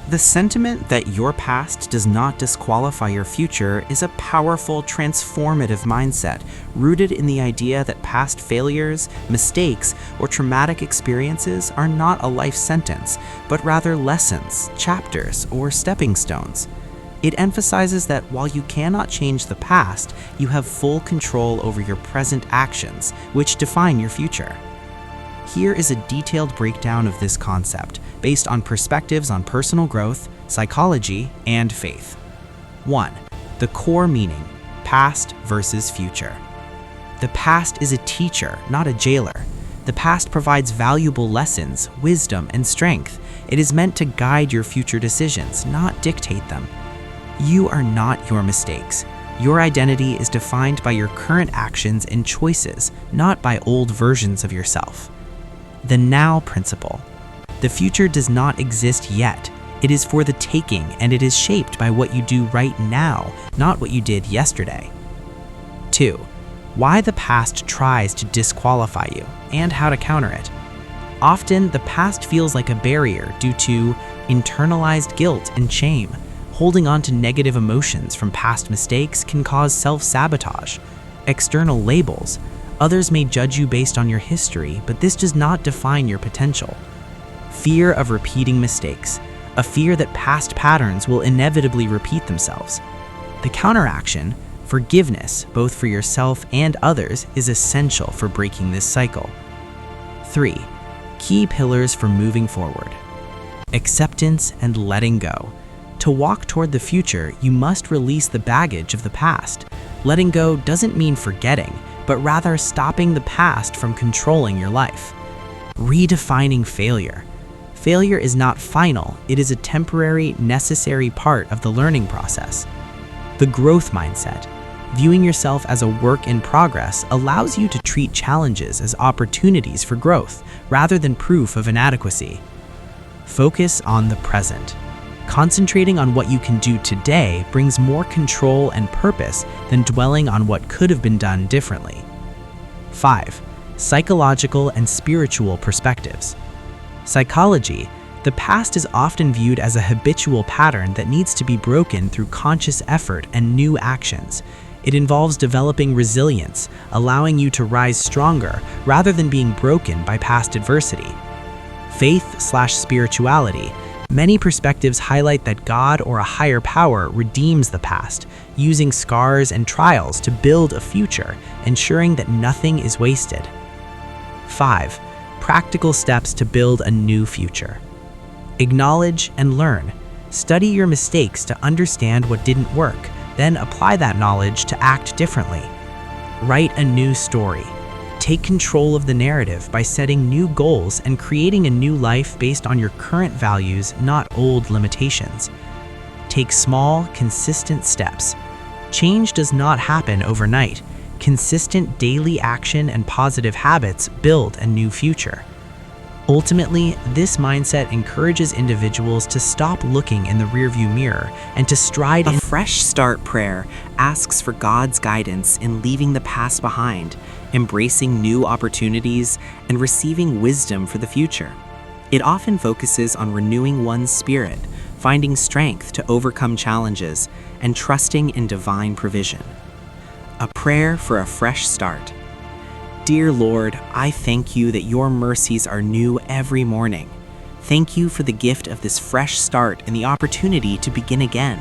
The sentiment that your past does not disqualify your future is a powerful, transformative mindset rooted in the idea that past failures, mistakes, or traumatic experiences are not a life sentence, but rather lessons, chapters, or stepping stones. It emphasizes that while you cannot change the past, you have full control over your present actions, which define your future. Here is a detailed breakdown of this concept, based on perspectives on personal growth, psychology, and faith. 1. The core meaning: past versus future. The past is a teacher, not a jailer. The past provides valuable lessons, wisdom, and strength. It is meant to guide your future decisions, not dictate them. You are not your mistakes. Your identity is defined by your current actions and choices, not by old versions of yourself. The now principle. The future does not exist yet. It is for the taking, and it is shaped by what you do right now, not what you did yesterday. 2. Why the past tries to disqualify you, and how to counter it. Often, the past feels like a barrier due to internalized guilt and shame. Holding on to negative emotions from past mistakes can cause self-sabotage. External labels. Others may judge you based on your history, but this does not define your potential. Fear of repeating mistakes, a fear that past patterns will inevitably repeat themselves. The counteraction, forgiveness, both for yourself and others, is essential for breaking this cycle. 3. Key pillars for moving forward. Acceptance and letting go. To walk toward the future, you must release the baggage of the past. Letting go doesn't mean forgetting, but rather stopping the past from controlling your life. Redefining failure. Failure is not final, it is a temporary, necessary part of the learning process. The growth mindset. Viewing yourself as a work in progress allows you to treat challenges as opportunities for growth, rather than proof of inadequacy. Focus on the present. Concentrating on what you can do today brings more control and purpose than dwelling on what could have been done differently. 5. Psychological and spiritual perspectives. Psychology. The past is often viewed as a habitual pattern that needs to be broken through conscious effort and new actions. It involves developing resilience, allowing you to rise stronger rather than being broken by past adversity. Faith/spirituality. Many perspectives highlight that God or a higher power redeems the past, using scars and trials to build a future, ensuring that nothing is wasted. 5. Practical steps to build a new future. Acknowledge and learn. Study your mistakes to understand what didn't work, then apply that knowledge to act differently. Write a new story. Take control of the narrative by setting new goals and creating a new life based on your current values, not old limitations. Take small, consistent steps. Change does not happen overnight. Consistent daily action and positive habits build a new future. Ultimately, this mindset encourages individuals to stop looking in the rearview mirror and to stride in. A fresh start prayer asks for God's guidance in leaving the past behind, embracing new opportunities, and receiving wisdom for the future. It often focuses on renewing one's spirit, finding strength to overcome challenges, and trusting in divine provision. A prayer for a fresh start. Dear Lord, I thank you that your mercies are new every morning. Thank you for the gift of this fresh start and the opportunity to begin again.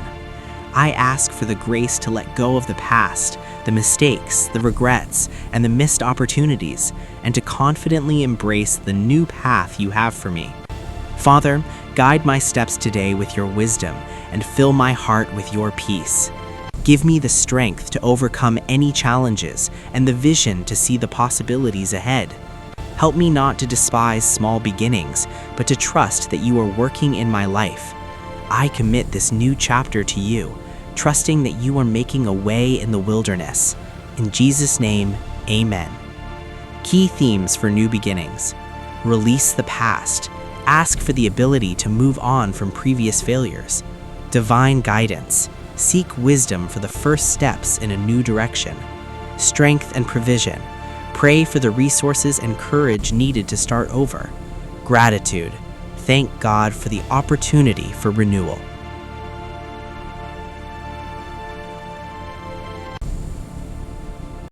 I ask for the grace to let go of the past, the mistakes, the regrets, and the missed opportunities, and to confidently embrace the new path you have for me. Father, guide my steps today with your wisdom and fill my heart with your peace. Give me the strength to overcome any challenges and the vision to see the possibilities ahead. Help me not to despise small beginnings, but to trust that you are working in my life. I commit this new chapter to you, trusting that you are making a way in the wilderness. In Jesus' name, amen. Key themes for new beginnings. Release the past. Ask for the ability to move on from previous failures. Divine guidance. Seek wisdom for the first steps in a new direction. Strength and provision. Pray for the resources and courage needed to start over. Gratitude. thank God for the opportunity for renewal.